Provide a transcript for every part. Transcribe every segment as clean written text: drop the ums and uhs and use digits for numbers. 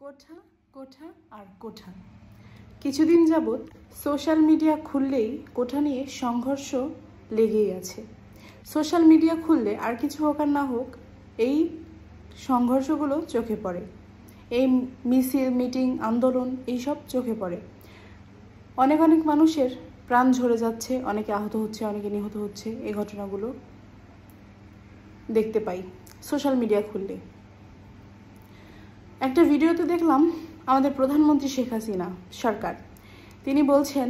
কোঠা কোঠা আর কোঠা। কিছুদিন যাবৎ সোশ্যাল মিডিয়া খুললেই কোঠা নিয়ে সংঘর্ষ লেগেই আছে। সোশ্যাল মিডিয়া খুললে আর কিছু হোক আর না হোক এই সংঘর্ষগুলো চোখে পড়ে, এই মিছিল মিটিং আন্দোলন এইসব চোখে পড়ে। অনেক অনেক মানুষের প্রাণ ঝরে যাচ্ছে, অনেকে আহত হচ্ছে, অনেকে নিহত হচ্ছে। এই ঘটনাগুলো দেখতে পাই সোশ্যাল মিডিয়া খুললে। একটা ভিডিওতে দেখলাম আমাদের প্রধানমন্ত্রী শেখ হাসিনা সরকার, তিনি বলছেন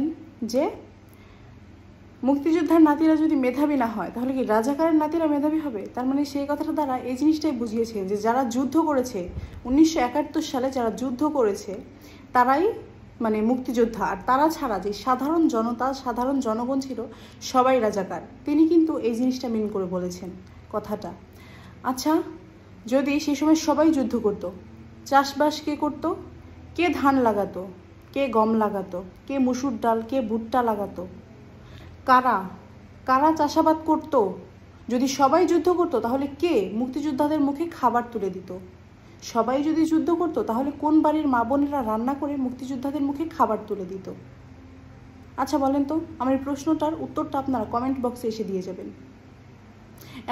যে মুক্তিযোদ্ধার নাতিরা যদি মেধাবী না হয় তাহলে কি রাজাকারের নাতিরা মেধাবী হবে? তার মানে সেই কথাটা দ্বারা এই জিনিসটাই বুঝিয়েছে যে যারা যুদ্ধ করেছে 1971 সালে, যারা যুদ্ধ করেছে তারাই মানে মুক্তিযোদ্ধা, আর তারা ছাড়া যে সাধারণ জনতা, সাধারণ জনগণ ছিল সবাই রাজাকার। তিনি কিন্তু এই জিনিসটা মিন করে বলেছেন কথাটা। আচ্ছা, যদি সেই সময় সবাই যুদ্ধ করতো, চাষবাস কে করতো? কে ধান লাগাতো, কে গম লাগাতো, কে মসুর ডাল, কে ভুট্টা লাগাতো? কারা কারা চাষাবাদ করতো? যদি সবাই যুদ্ধ করতো তাহলে কে মুক্তিযোদ্ধাদের মুখে খাবার তুলে দিত? সবাই যদি যুদ্ধ করতো তাহলে কোন বাড়ির মা বোনেরা রান্না করে মুক্তিযোদ্ধাদের মুখে খাবার তুলে দিত? আচ্ছা বলেন তো, আমার এই প্রশ্নটার উত্তরটা আপনারা কমেন্ট বক্সে এসে দিয়ে যাবেন।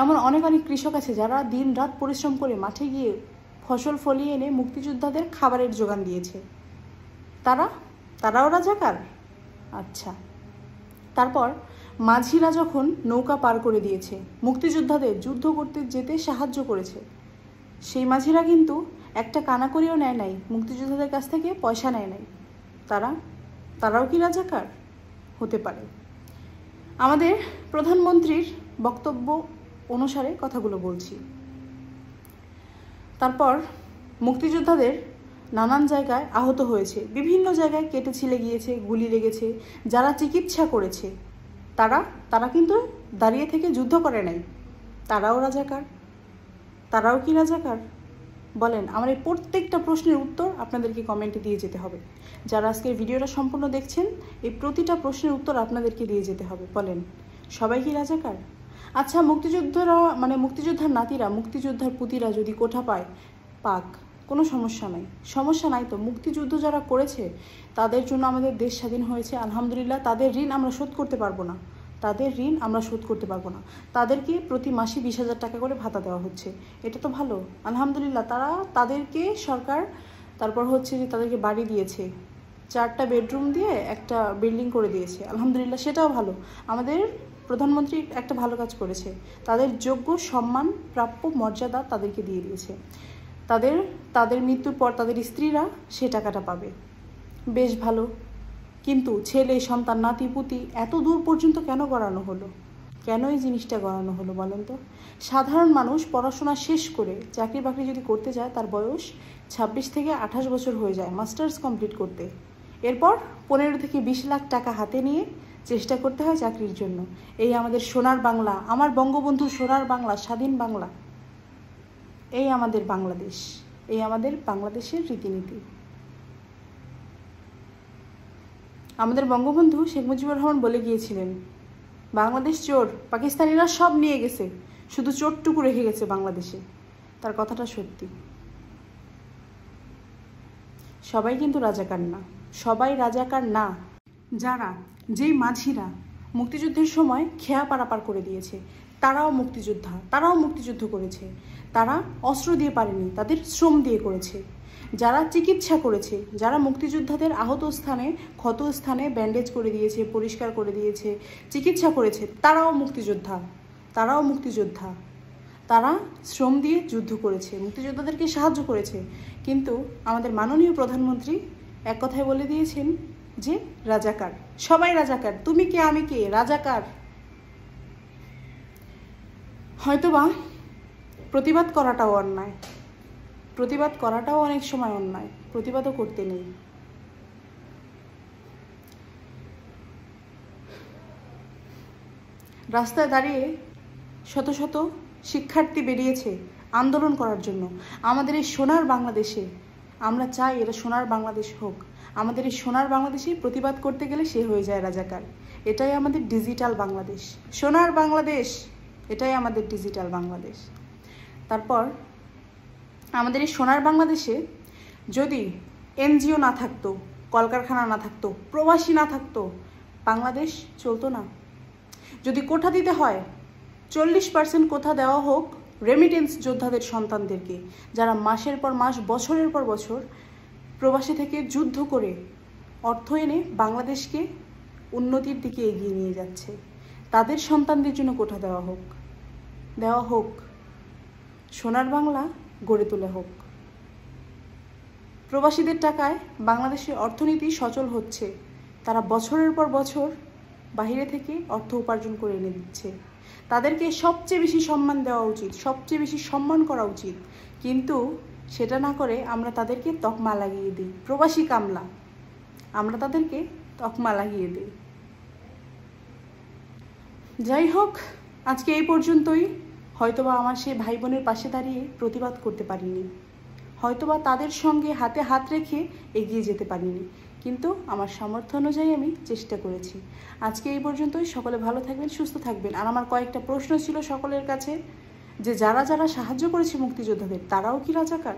এমন অনেক অনেক কৃষক আছে যারা দিন রাত পরিশ্রম করে মাঠে গিয়ে ফসল ফলিয়ে এনে মুক্তিযোদ্ধাদের খাবারের যোগান দিয়েছে। তারাও রাজাকার? আচ্ছা, তারপর মাঝিরা যখন নৌকা পার করে দিয়েছে, মুক্তিযোদ্ধাদের যুদ্ধ করতে যেতে সাহায্য করেছে, সেই মাঝিরা কিন্তু একটা কানাকড়িও নেয় নাই, মুক্তিযোদ্ধাদের কাছ থেকে পয়সা নেয় নাই। তারাও কি রাজাকার? হতে পারে। আমাদের প্রধানমন্ত্রীর বক্তব্য অনুসারে কথাগুলো বলছি। তারপর মুক্তিযোদ্ধাদের নানান জায়গায় আহত হয়েছে, বিভিন্ন জায়গায় কেটে ছিলে গিয়েছে, গুলি লেগেছে। যারা চিকিৎসা করেছে তারা কিন্তু দাঁড়িয়ে থেকে যুদ্ধ করে নাই। তারাও রাজাকার? তারাও কি রাজাকার? বলেন। আমার এই প্রত্যেকটা প্রশ্নের উত্তর আপনাদেরকে কমেন্টে দিয়ে যেতে হবে। যারা আজকের ভিডিওটা সম্পূর্ণ দেখছেন, এই প্রতিটা প্রশ্নের উত্তর আপনাদেরকে দিয়ে যেতে হবে। বলেন, সবাই কি রাজাকার? আচ্ছা, মুক্তিযোদ্ধার নাতিরা, মুক্তিযোদ্ধার পুতিরা যদি কোঠা পাক, কোনো সমস্যা নাই তো। মুক্তিযুদ্ধ যারা করেছে তাদের জন্য আমাদের দেশ স্বাধীন হয়েছে, আলহামদুলিল্লাহ। তাদের ঋণ আমরা শোধ করতে পারবো না। তাদেরকে প্রতি মাসে 20,000 টাকা করে ভাতা দেওয়া হচ্ছে, এটা তো ভালো, আলহামদুলিল্লাহ। তাদেরকে সরকার তারপর হচ্ছে যে তাদেরকে বাড়ি দিয়েছে, 4টা বেডরুম দিয়ে একটা বিল্ডিং করে দিয়েছে, আলহামদুলিল্লাহ, সেটাও ভালো। আমাদের প্রধানমন্ত্রী একটা ভালো কাজ করেছে, তাদের যোগ্য সম্মান, প্রাপ্য মর্যাদা তাদেরকে দিয়ে দিয়েছে। তাদের মৃত্যুর পর তাদের স্ত্রীরা সে টাকাটা পাবে, বেশ ভালো। কিন্তু ছেলে সন্তান, নাতি পুতি এত দূর পর্যন্ত কেন গড়ানো হলো? কেন এই জিনিসটা গড়ানো হলো বলেন তো? সাধারণ মানুষ পড়াশোনা শেষ করে চাকরি বাকরি যদি করতে যায়, তার বয়স 26 থেকে 28 বছর হয়ে যায় মাস্টার্স কমপ্লিট করতে। এরপর 15 থেকে 20 লাখ টাকা হাতে নিয়ে চেষ্টা করতে হয় চাকরির জন্য। এই আমাদের সোনার বাংলা, আমার বঙ্গবন্ধু সোনার বাংলা, স্বাধীন বাংলা, এই আমাদের বাংলাদেশ, এই আমাদের বাংলাদেশের রীতিনীতি। আমাদের বঙ্গবন্ধু শেখ মুজিবুর রহমান বলে গিয়েছিলেন, বাংলাদেশ চোর, পাকিস্তানিরা সব নিয়ে গেছে, শুধু চোরটুকু রেখে গেছে বাংলাদেশে। তার কথাটা সত্যি। সবাই কিন্তু রাজাকার না, সবাই রাজাকার না। যেই মাঝিরা মুক্তিযুদ্ধের সময় খেয়া পারাপার করে দিয়েছে, তারাও মুক্তিযুদ্ধ করেছে। তারা অস্ত্র দিয়ে পারেনি, তাদের শ্রম দিয়ে করেছে। যারা চিকিৎসা করেছে, যারা মুক্তিযোদ্ধাদের আহত স্থানে, ক্ষত স্থানে ব্যান্ডেজ করে দিয়েছে, পরিষ্কার করে দিয়েছে, চিকিৎসা করেছে, তারাও মুক্তিযোদ্ধা। তারা শ্রম দিয়ে যুদ্ধ করেছে, মুক্তিযোদ্ধাদেরকে সাহায্য করেছে। কিন্তু আমাদের মাননীয় প্রধানমন্ত্রী এক কথায় বলে দিয়েছেন যে রাজাকার, সবাই রাজাকার, তুমি কে আমি কে, রাজাকার। হয়তোবা প্রতিবাদ করাটাও অন্যায়, অনেক সময় অন্যায়, প্রতিবাদও করতে নেই। রাস্তায় দাঁড়িয়ে শত শত শিক্ষার্থী বেরিয়েছে আন্দোলন করার জন্য। আমাদের এই সোনার বাংলাদেশে আমরা চাই এটা সোনার বাংলাদেশ হোক। আমাদের এই সোনার বাংলাদেশে প্রতিবাদ করতে গেলে সে হয়ে যায় রাজাকার। এটাই আমাদের ডিজিটাল বাংলাদেশ, সোনার বাংলাদেশ, এটাই আমাদের ডিজিটাল বাংলাদেশ। তারপর আমাদের এই সোনার বাংলাদেশে যদি এনজিও না থাকতো, কলকারখানা না থাকতো, প্রবাসী না থাকতো, বাংলাদেশ চলতো না। যদি কোঠা দিতে হয় 40% কোঠা দেওয়া হোক রেমিটেন্স যোদ্ধাদের সন্তানদেরকে, যারা মাসের পর মাস, বছরের পর বছর প্রবাসী থেকে যুদ্ধ করে অর্থ এনে বাংলাদেশকে উন্নতির দিকে এগিয়ে নিয়ে যাচ্ছে, তাদের সন্তানদের জন্য কোঠা দেওয়া হোক, সোনার বাংলা গড়ে তোলা হোক। প্রবাসীদের টাকায় বাংলাদেশের অর্থনীতি সচল হচ্ছে, তারা বছরের পর বছর বাইরে থেকে অর্থ উপার্জন করে এনে দিচ্ছে, তাদেরকে সবচেয়ে বেশি সম্মান দেওয়া উচিত, সবচেয়ে বেশি সম্মান করা উচিত। কিন্তু সেটা না করে আমরা তাদেরকে তকমা লাগিয়ে দিই, প্রবাসী কামলা, আমরা তাদেরকে তকমা লাগিয়ে দিই। যাই হোক, আজকে এই পর্যন্তই। হয়তোবা আমার সেই ভাই বোনের পাশে দাঁড়িয়ে প্রতিবাদ করতে পারিনি, হয়তোবা তাদের সঙ্গে হাতে হাত রেখে এগিয়ে যেতে পারিনি, কিন্তু আমার সামর্থ্য অনুযায়ী আমি চেষ্টা করেছি। আজকে এই পর্যন্তই। সকলে ভালো থাকবেন, সুস্থ থাকবেন। আর আমার কয়েকটা প্রশ্ন ছিল সকলের কাছে, যে যারা যারা সাহায্য করেছে মুক্তিযোদ্ধাদের তারাও কি রাজাকার?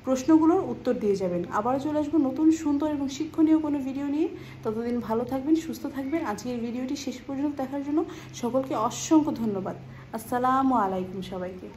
প্রশ্নগুলোর উত্তর দিয়ে যাবেন। আবার চলে আসবো নতুন সুন্দর এবং শিক্ষণীয় কোনো ভিডিও নিয়ে। ততদিন ভালো থাকবেন, সুস্থ থাকবেন। আজকের ভিডিওটি শেষ পর্যন্ত দেখার জন্য সকলকে অসংখ্য ধন্যবাদ। আসসালামু আলাইকুম সবাইকে।